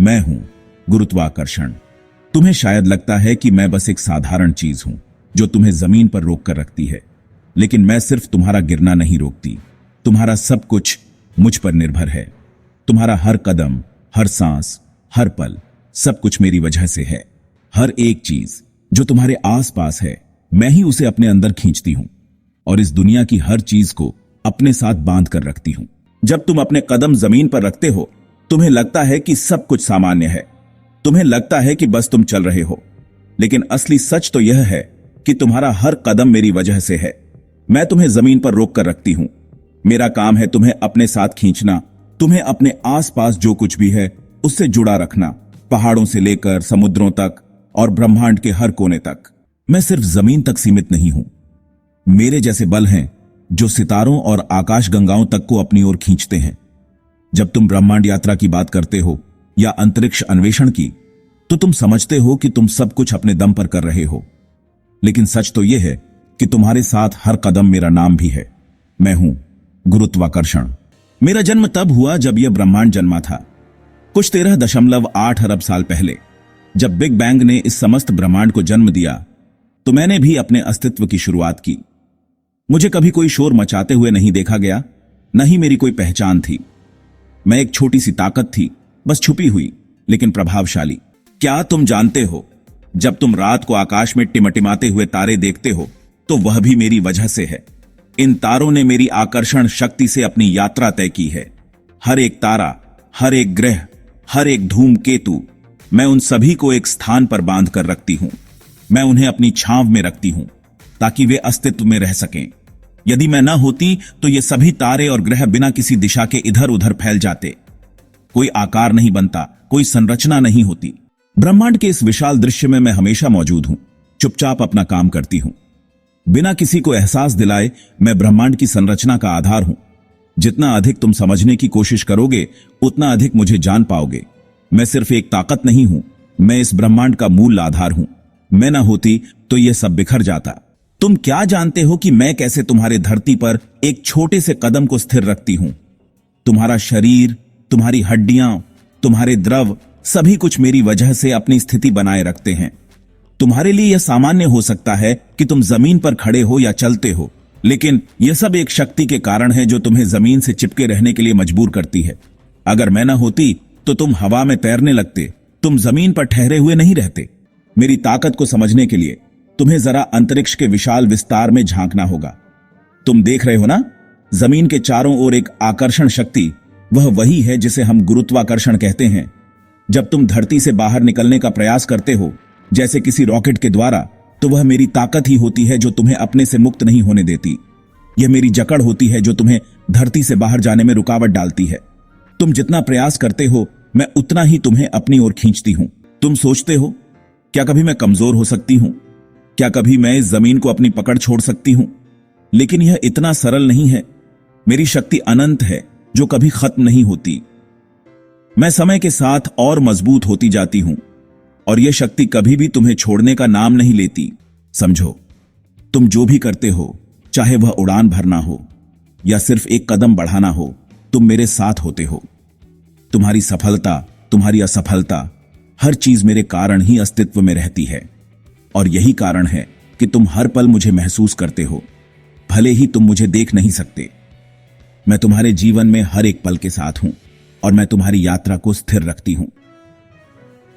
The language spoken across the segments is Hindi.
मैं हूं गुरुत्वाकर्षण। तुम्हें शायद लगता है कि मैं बस एक साधारण चीज हूं जो तुम्हें जमीन पर रोक कर रखती है, लेकिन मैं सिर्फ तुम्हारा गिरना नहीं रोकती। तुम्हारा सब कुछ मुझ पर निर्भर है। तुम्हारा हर कदम, हर सांस, हर पल, सब कुछ मेरी वजह से है। हर एक चीज जो तुम्हारे आसपास है, मैं ही उसे अपने अंदर खींचती हूं और इस दुनिया की हर चीज को अपने साथ बांध कर रखती हूं। जब तुम अपने कदम जमीन पर रखते हो, तुम्हें लगता है कि सब कुछ सामान्य है। तुम्हें लगता है कि बस तुम चल रहे हो, लेकिन असली सच तो यह है कि तुम्हारा हर कदम मेरी वजह से है। मैं तुम्हें जमीन पर रोक कर रखती हूं। मेरा काम है तुम्हें अपने साथ खींचना, तुम्हें अपने आसपास जो कुछ भी है उससे जुड़ा रखना, पहाड़ों से लेकर समुद्रों तक और ब्रह्मांड के हर कोने तक। मैं सिर्फ जमीन तक सीमित नहीं हूं। मेरे जैसे बल हैं जो सितारों और आकाशगंगाओं तक को अपनी ओर खींचते हैं। जब तुम ब्रह्मांड यात्रा की बात करते हो या अंतरिक्ष अन्वेषण की, तो तुम समझते हो कि तुम सब कुछ अपने दम पर कर रहे हो, लेकिन सच तो यह है कि तुम्हारे साथ हर कदम मेरा नाम भी है। मैं हूं गुरुत्वाकर्षण। मेरा जन्म तब हुआ जब यह ब्रह्मांड जन्मा था, कुछ 13.8 अरब साल पहले। जब बिग बैंग ने इस समस्त ब्रह्मांड को जन्म दिया, तो मैंने भी अपने अस्तित्व की शुरुआत की। मुझे कभी कोई शोर मचाते हुए नहीं देखा गया, न ही मेरी कोई पहचान थी। मैं एक छोटी सी ताकत थी, बस छुपी हुई लेकिन प्रभावशाली। क्या तुम जानते हो, जब तुम रात को आकाश में टिमटिमाते हुए तारे देखते हो, तो वह भी मेरी वजह से है। इन तारों ने मेरी आकर्षण शक्ति से अपनी यात्रा तय की है। हर एक तारा, हर एक ग्रह, हर एक धूमकेतु, मैं उन सभी को एक स्थान पर बांध कर रखती हूं। मैं उन्हें अपनी छांव में रखती हूं ताकि वे अस्तित्व में रह सकें। यदि मैं न होती तो ये सभी तारे और ग्रह बिना किसी दिशा के इधर उधर फैल जाते। कोई आकार नहीं बनता, कोई संरचना नहीं होती। ब्रह्मांड के इस विशाल दृश्य में मैं हमेशा मौजूद हूं, चुपचाप अपना काम करती हूं। बिना किसी को एहसास दिलाए मैं ब्रह्मांड की संरचना का आधार हूं। जितना अधिक तुम समझने की कोशिश करोगे, उतना अधिक मुझे जान पाओगे। मैं सिर्फ एक ताकत नहीं हूं, मैं इस ब्रह्मांड का मूल आधार हूं। मैं ना होती तो यह सब बिखर जाता। तुम क्या जानते हो कि मैं कैसे तुम्हारे धरती पर एक छोटे से कदम को स्थिर रखती हूं? तुम्हारा शरीर, तुम्हारी हड्डियां, तुम्हारे द्रव, सभी कुछ मेरी वजह से अपनी स्थिति बनाए रखते हैं। तुम्हारे लिए यह सामान्य हो सकता है कि तुम जमीन पर खड़े हो या चलते हो, लेकिन यह सब एक शक्ति के कारण है जो तुम्हें जमीन से चिपके रहने के लिए मजबूर करती है। अगर मैं ना होती तो तुम हवा में तैरने लगते, तुम जमीन पर ठहरे हुए नहीं रहते। मेरी ताकत को समझने के लिए तुम्हें जरा अंतरिक्ष के विशाल विस्तार में झांकना होगा। तुम देख रहे हो ना, जमीन के चारों ओर एक आकर्षण शक्ति, वह वही है जिसे हम गुरुत्वाकर्षण कहते हैं। जब तुम धरती से बाहर निकलने का प्रयास करते हो, जैसे किसी रॉकेट के द्वारा, तो वह मेरी ताकत ही होती है जो तुम्हें अपने से मुक्त नहीं होने देती। यह मेरी जकड़ होती है जो तुम्हें धरती से बाहर जाने में रुकावट डालती है। तुम जितना प्रयास करते हो, मैं उतना ही तुम्हें अपनी ओर खींचती हूं। तुम सोचते हो, क्या कभी मैं कमजोर हो सकती हूं? क्या कभी मैं इस जमीन को अपनी पकड़ छोड़ सकती हूं? लेकिन यह इतना सरल नहीं है। मेरी शक्ति अनंत है जो कभी खत्म नहीं होती। मैं समय के साथ और मजबूत होती जाती हूं और यह शक्ति कभी भी तुम्हें छोड़ने का नाम नहीं लेती। समझो, तुम जो भी करते हो, चाहे वह उड़ान भरना हो या सिर्फ एक कदम बढ़ाना हो, तुम मेरे साथ होते हो। तुम्हारी सफलता, तुम्हारी असफलता, हर चीज मेरे कारण ही अस्तित्व में रहती है। और यही कारण है कि तुम हर पल मुझे महसूस करते हो, भले ही तुम मुझे देख नहीं सकते। मैं तुम्हारे जीवन में हर एक पल के साथ हूं और मैं तुम्हारी यात्रा को स्थिर रखती हूं।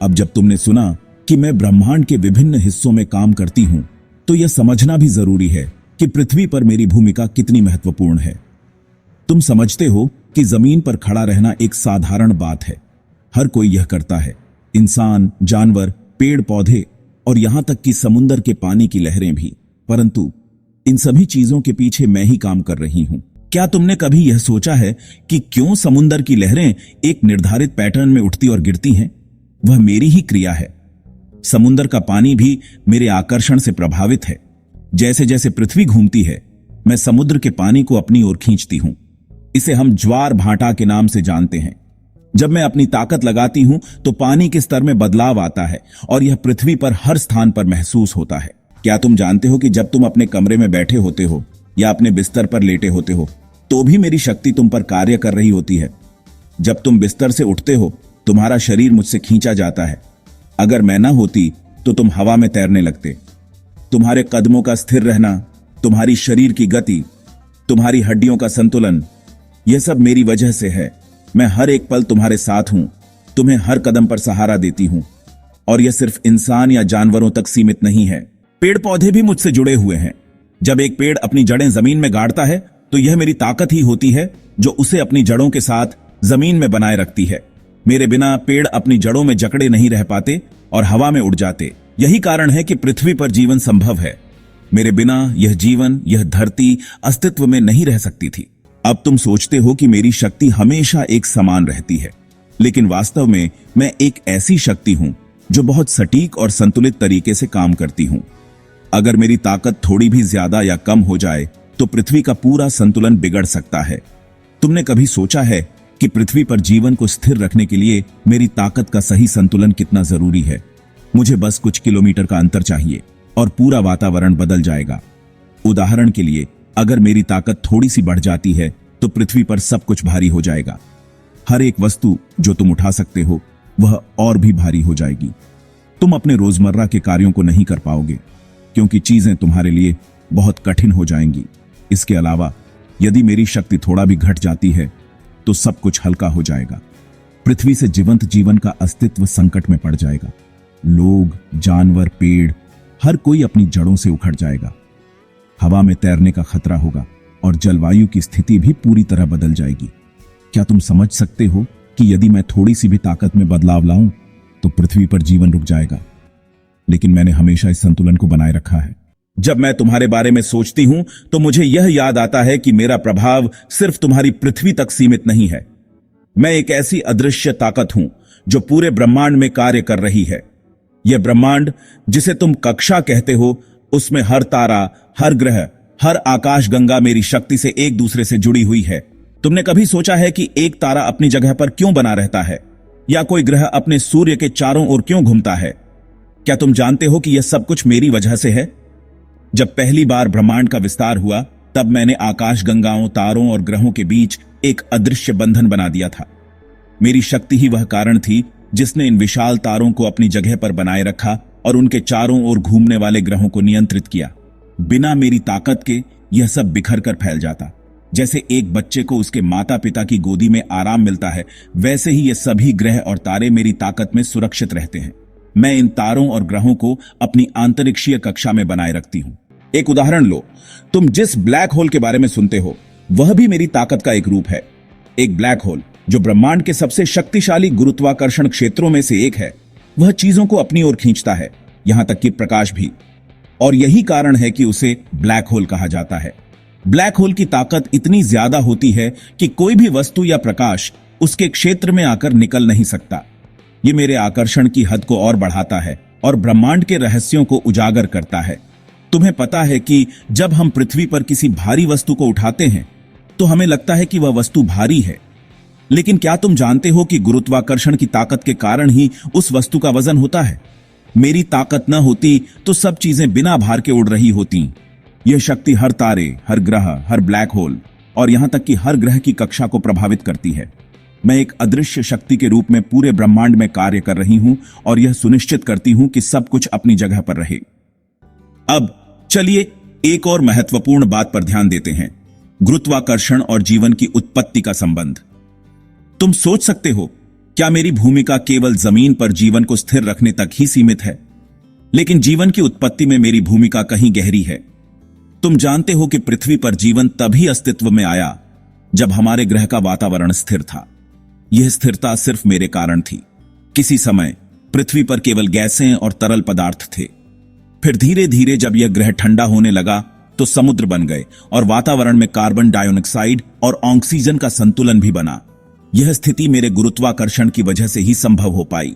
अब जब तुमने सुना कि मैं ब्रह्मांड के विभिन्न हिस्सों में काम करती हूं, तो यह समझना भी जरूरी है कि पृथ्वी पर मेरी भूमिका कितनी महत्वपूर्ण है। तुम समझते हो कि जमीन पर खड़ा रहना एक साधारण बात है, हर कोई यह करता है। इंसान, जानवर, पेड़ पौधे और यहां तक कि समुद्र के पानी की लहरें भी। परंतु इन सभी चीजों के पीछे मैं ही काम कर रही हूं। क्या तुमने कभी यह सोचा है कि क्यों समुद्र की लहरें एक निर्धारित पैटर्न में उठती और गिरती हैं? वह मेरी ही क्रिया है। समुद्र का पानी भी मेरे आकर्षण से प्रभावित है। जैसे जैसे पृथ्वी घूमती है, मैं समुद्र के पानी को अपनी ओर खींचती हूं। इसे हम ज्वार भाटा के नाम से जानते हैं। जब मैं अपनी ताकत लगाती हूं तो पानी के स्तर में बदलाव आता है और यह पृथ्वी पर हर स्थान पर महसूस होता है। क्या तुम जानते हो कि जब तुम अपने कमरे में बैठे होते हो या अपने बिस्तर पर लेटे होते हो, तो भी मेरी शक्ति तुम पर कार्य कर रही होती है। जब तुम बिस्तर से उठते हो तुम्हारा शरीर मुझसे खींचा जाता है। अगर मैं ना होती तो तुम हवा में तैरने लगते। तुम्हारे कदमों का स्थिर रहना, तुम्हारी शरीर की गति, तुम्हारी हड्डियों का संतुलन, यह सब मेरी वजह से है। मैं हर एक पल तुम्हारे साथ हूं, तुम्हें हर कदम पर सहारा देती हूं। और यह सिर्फ इंसान या जानवरों तक सीमित नहीं है, पेड़ पौधे भी मुझसे जुड़े हुए हैं। जब एक पेड़ अपनी जड़ें जमीन में गाड़ता है तो यह मेरी ताकत ही होती है जो उसे अपनी जड़ों के साथ जमीन में बनाए रखती है। मेरे बिना पेड़ अपनी जड़ों में जकड़े नहीं रह पाते और हवा में उड़ जाते। यही कारण है कि पृथ्वी पर जीवन संभव है। मेरे बिना यह जीवन, यह धरती अस्तित्व में नहीं रह सकती थी। अब तुम सोचते हो कि मेरी शक्ति हमेशा एक समान रहती है, लेकिन वास्तव में मैं एक ऐसी शक्ति हूं जो बहुत सटीक और संतुलित तरीके से काम करती हूं। अगर मेरी ताकत थोड़ी भी ज्यादा या कम हो जाए तो पृथ्वी का पूरा संतुलन बिगड़ सकता है। तुमने कभी सोचा है कि पृथ्वी पर जीवन को स्थिर रखने के लिए मेरी ताकत का सही संतुलन कितना जरूरी है? मुझे बस कुछ किलोमीटर का अंतर चाहिए और पूरा वातावरण बदल जाएगा। उदाहरण के लिए, अगर मेरी ताकत थोड़ी सी बढ़ जाती है तो पृथ्वी पर सब कुछ भारी हो जाएगा। हर एक वस्तु जो तुम उठा सकते हो वह और भी भारी हो जाएगी। तुम अपने रोजमर्रा के कार्यों को नहीं कर पाओगे क्योंकि चीजें तुम्हारे लिए बहुत कठिन हो जाएंगी। इसके अलावा यदि मेरी शक्ति थोड़ा भी घट जाती है तो सब कुछ हल्का हो जाएगा। पृथ्वी से जीवंत जीवन का अस्तित्व संकट में पड़ जाएगा। लोग, जानवर, पेड़, हर कोई अपनी जड़ों से उखड़ जाएगा। हवा में तैरने का खतरा होगा और जलवायु की स्थिति भी पूरी तरह बदल जाएगी। क्या तुम समझ सकते हो कि यदि मैं थोड़ी सी भी ताकत में बदलाव लाऊं तो पृथ्वी पर जीवन रुक जाएगा? लेकिन मैंने हमेशा इस संतुलन को बनाए रखा है। जब मैं तुम्हारे बारे में सोचती हूं तो मुझे यह याद आता है कि मेरा प्रभाव सिर्फ तुम्हारी पृथ्वी तक सीमित नहीं है। मैं एक ऐसी अदृश्य ताकत हूं जो पूरे ब्रह्मांड में कार्य कर रही है। यह ब्रह्मांड जिसे तुम कक्षा कहते हो, उसमें हर तारा, हर ग्रह, हर आकाशगंगा मेरी शक्ति से एक दूसरे से जुड़ी हुई है। तुमने कभी सोचा है कि एक तारा अपनी जगह पर क्यों बना रहता है या कोई ग्रह अपने सूर्य के चारों ओर क्यों घूमता है? क्या तुम जानते हो कि यह सब कुछ मेरी वजह से है? जब पहली बार ब्रह्मांड का विस्तार हुआ तब मैंने आकाशगंगाओं, तारों और ग्रहों के बीच एक अदृश्य बंधन बना दिया था। मेरी शक्ति ही वह कारण थी जिसने इन विशाल तारों को अपनी जगह पर बनाए रखा और उनके चारों ओर घूमने वाले ग्रहों को नियंत्रित किया। बिना मेरी ताकत के यह सब बिखर कर फैल जाता। जैसे एक बच्चे को उसके माता पिता की गोदी में आराम मिलता है, वैसे ही ये सभी ग्रह और तारे मेरी ताकत में सुरक्षित रहते हैं। मैं इन तारों और ग्रहों को अपनी अंतरिक्षीय कक्षा में बनाए रखती हूं। एक उदाहरण लो, तुम जिस ब्लैक होल के बारे में सुनते हो वह भी मेरी ताकत का एक रूप है। एक ब्लैक होल जो ब्रह्मांड के सबसे शक्तिशाली गुरुत्वाकर्षण क्षेत्रों में से एक है, वह चीजों को अपनी ओर खींचता है, यहां तक कि प्रकाश भी। और यही कारण है कि उसे ब्लैक होल कहा जाता है। ब्लैक होल की ताकत इतनी ज्यादा होती है कि कोई भी वस्तु या प्रकाश उसके क्षेत्र में आकर निकल नहीं सकता। यह मेरे आकर्षण की हद को और बढ़ाता है और ब्रह्मांड के रहस्यों को उजागर करता है। तुम्हें पता है कि जब हम पृथ्वी पर किसी भारी वस्तु को उठाते हैं तो हमें लगता है कि वह वस्तु भारी है, लेकिन क्या तुम जानते हो कि गुरुत्वाकर्षण की ताकत के कारण ही उस वस्तु का वजन होता है? मेरी ताकत न होती तो सब चीजें बिना भार के उड़ रही होती। यह शक्ति हर तारे, हर ग्रह, हर ब्लैक होल और यहां तक कि हर ग्रह की कक्षा को प्रभावित करती है। मैं एक अदृश्य शक्ति के रूप में पूरे ब्रह्मांड में कार्य कर रही हूं और यह सुनिश्चित करती हूं कि सब कुछ अपनी जगह पर रहे। अब चलिए एक और महत्वपूर्ण बात पर ध्यान देते हैं, गुरुत्वाकर्षण और जीवन की उत्पत्ति का संबंध। तुम सोच सकते हो, क्या मेरी भूमिका केवल जमीन पर जीवन को स्थिर रखने तक ही सीमित है? लेकिन जीवन की उत्पत्ति में मेरी भूमिका कहीं गहरी है। तुम जानते हो कि पृथ्वी पर जीवन तभी अस्तित्व में आया जब हमारे ग्रह का वातावरण स्थिर था। यह स्थिरता सिर्फ मेरे कारण थी। किसी समय पृथ्वी पर केवल गैसें और तरल पदार्थ थे। फिर धीरे धीरे जब यह ग्रह ठंडा होने लगा तो समुद्र बन गए और वातावरण में कार्बन डाइऑक्साइड और ऑक्सीजन का संतुलन भी बना। यह स्थिति मेरे गुरुत्वाकर्षण की वजह से ही संभव हो पाई।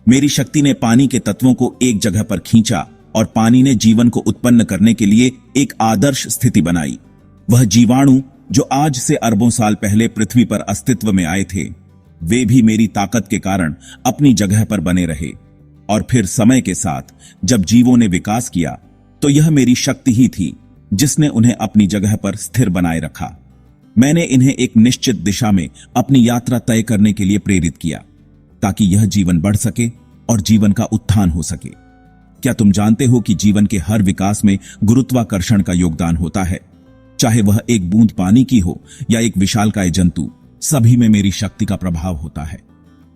मेरी शक्ति ने पानी के तत्वों को एक जगह पर खींचा और पानी ने जीवन को उत्पन्न करने के लिए एक आदर्श स्थिति बनाई। वह जीवाणु जो आज से अरबों साल पहले पृथ्वी पर अस्तित्व में आए थे, वे भी मेरी ताकत के कारण अपनी जगह पर बने रहे। और फिर समय के साथ जब जीवों ने विकास किया तो यह मेरी शक्ति ही थी जिसने उन्हें अपनी जगह पर स्थिर बनाए रखा। मैंने इन्हें एक निश्चित दिशा में अपनी यात्रा तय करने के लिए प्रेरित किया। ताकि यह जीवन बढ़ सके और जीवन का उत्थान हो सके। क्या तुम जानते हो कि जीवन के हर विकास में गुरुत्वाकर्षण का योगदान होता है? चाहे वह एक बूंद पानी की हो या एक विशालकाय जंतु, सभी में मेरी शक्ति का प्रभाव होता है।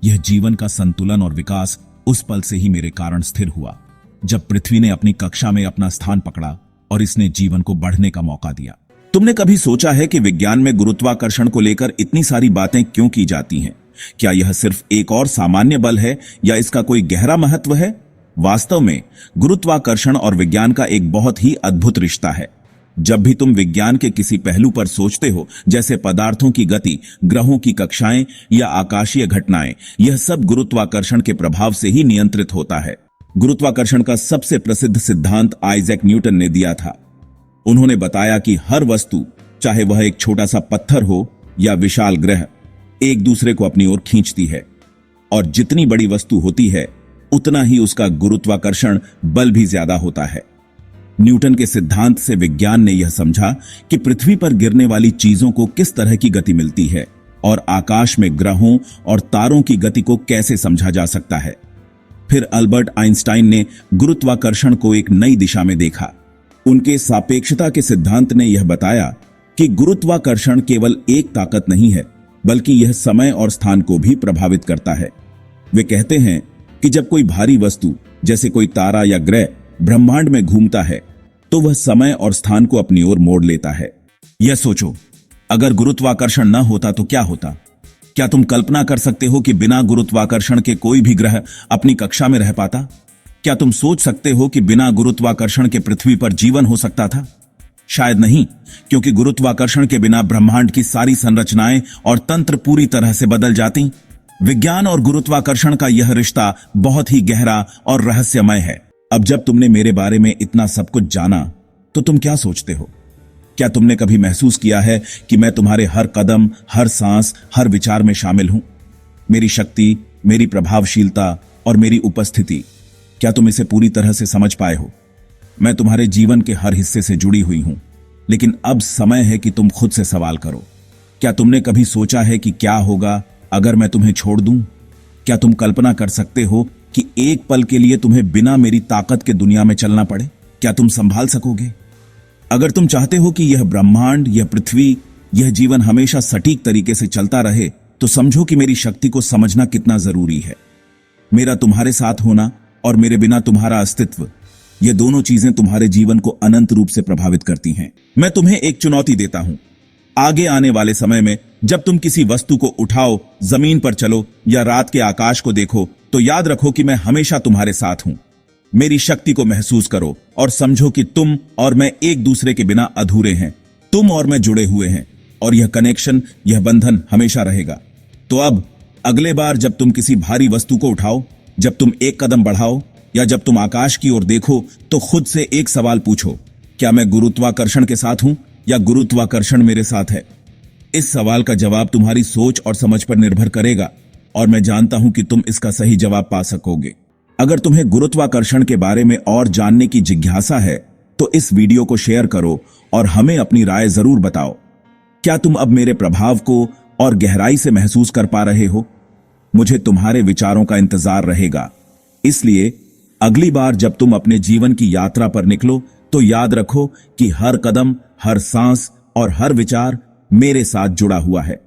यह जीवन का संतुलन और विकास उस पल से ही मेरे कारण स्थिर हुआ जब पृथ्वी ने अपनी कक्षा में अपना स्थान पकड़ा और इसने जीवन को बढ़ने का मौका दिया। तुमने कभी सोचा है कि विज्ञान में गुरुत्वाकर्षण को लेकर इतनी सारी बातें क्यों की जाती हैं? क्या यह सिर्फ एक और सामान्य बल है या इसका कोई गहरा महत्व है? वास्तव में गुरुत्वाकर्षण और विज्ञान का एक बहुत ही अद्भुत रिश्ता है। जब भी तुम विज्ञान के किसी पहलू पर सोचते हो, जैसे पदार्थों की गति, ग्रहों की कक्षाएं या आकाशीय घटनाएं, यह सब गुरुत्वाकर्षण के प्रभाव से ही नियंत्रित होता है। गुरुत्वाकर्षण का सबसे प्रसिद्ध सिद्धांत आइजैक न्यूटन ने दिया था। उन्होंने बताया कि हर वस्तु, चाहे वह एक छोटा सा पत्थर हो या विशाल ग्रह, एक दूसरे को अपनी ओर खींचती है, और जितनी बड़ी वस्तु होती है उतना ही उसका गुरुत्वाकर्षण बल भी ज्यादा होता है। न्यूटन के सिद्धांत से विज्ञान ने यह समझा कि पृथ्वी पर गिरने वाली चीजों को किस तरह की गति मिलती है और आकाश में ग्रहों और तारों की गति को कैसे समझा जा सकता है। फिर अल्बर्ट आइंस्टाइन ने गुरुत्वाकर्षण को एक नई दिशा में देखा। उनके सापेक्षता के सिद्धांत ने यह बताया कि गुरुत्वाकर्षण केवल एक ताकत नहीं है, बल्कि यह समय और स्थान को भी प्रभावित करता है। वे कहते हैं कि जब कोई भारी वस्तु, जैसे कोई तारा या ग्रह, ब्रह्मांड में घूमता है तो वह समय और स्थान को अपनी ओर मोड़ लेता है। यह सोचो, अगर गुरुत्वाकर्षण न होता तो क्या होता? क्या तुम कल्पना कर सकते हो कि बिना गुरुत्वाकर्षण के कोई भी ग्रह अपनी कक्षा में रह पाता? क्या तुम सोच सकते हो कि बिना गुरुत्वाकर्षण के पृथ्वी पर जीवन हो सकता था? शायद नहीं, क्योंकि गुरुत्वाकर्षण के बिना ब्रह्मांड की सारी संरचनाएं और तंत्र पूरी तरह से बदल जाती। विज्ञान और गुरुत्वाकर्षण का यह रिश्ता बहुत ही गहरा और रहस्यमय है। अब जब तुमने मेरे बारे में इतना सब कुछ जाना, तो तुम क्या सोचते हो? क्या तुमने कभी महसूस किया है कि मैं तुम्हारे हर कदम, हर सांस, हर विचार में शामिल हूं? मेरी शक्ति, मेरी प्रभावशीलता और मेरी उपस्थिति, क्या तुम इसे पूरी तरह से समझ पाए हो? मैं तुम्हारे जीवन के हर हिस्से से जुड़ी हुई हूं, लेकिन अब समय है कि तुम खुद से सवाल करो। क्या तुमने कभी सोचा है कि क्या होगा अगर मैं तुम्हें छोड़ दूं? क्या तुम कल्पना कर सकते हो कि एक पल के लिए तुम्हें बिना मेरी ताकत के दुनिया में चलना पड़े? क्या तुम संभाल सकोगे? अगर तुम चाहते हो कि यह ब्रह्मांड, यह पृथ्वी, यह जीवन हमेशा सटीक तरीके से चलता रहे, तो समझो कि मेरी शक्ति को समझना कितना जरूरी है। मेरा तुम्हारे साथ होना और मेरे बिना तुम्हारा अस्तित्व, ये दोनों चीजें तुम्हारे जीवन को अनंत रूप से प्रभावित करती हैं। मैं तुम्हें एक चुनौती देता हूं। आगे आने वाले समय में जब तुम किसी वस्तु को उठाओ, जमीन पर चलो या रात के आकाश को देखो, तो याद रखो कि मैं हमेशा तुम्हारे साथ हूं। मेरी शक्ति को महसूस करो और समझो कि तुम और मैं एक दूसरे के बिना अधूरे हैं। तुम और मैं जुड़े हुए हैं और यह कनेक्शन, यह बंधन हमेशा रहेगा। तो अब अगले बार जब तुम किसी भारी वस्तु को उठाओ, जब तुम एक कदम बढ़ाओ या जब तुम आकाश की ओर देखो, तो खुद से एक सवाल पूछो, क्या मैं गुरुत्वाकर्षण के साथ हूं या गुरुत्वाकर्षण मेरे साथ है? इस सवाल का जवाब तुम्हारी सोच और समझ पर निर्भर करेगा और मैं जानता हूं कि तुम इसका सही जवाब पा सकोगे। अगर तुम्हें गुरुत्वाकर्षण के बारे में और जानने की जिज्ञासा है तो इस वीडियो को शेयर करो और हमें अपनी राय जरूर बताओ। क्या तुम अब मेरे प्रभाव को और गहराई से महसूस कर पा रहे हो? मुझे तुम्हारे विचारों का इंतजार रहेगा। इसलिए अगली बार जब तुम अपने जीवन की यात्रा पर निकलो, तो याद रखो कि हर कदम, हर सांस और हर विचार मेरे साथ जुड़ा हुआ है।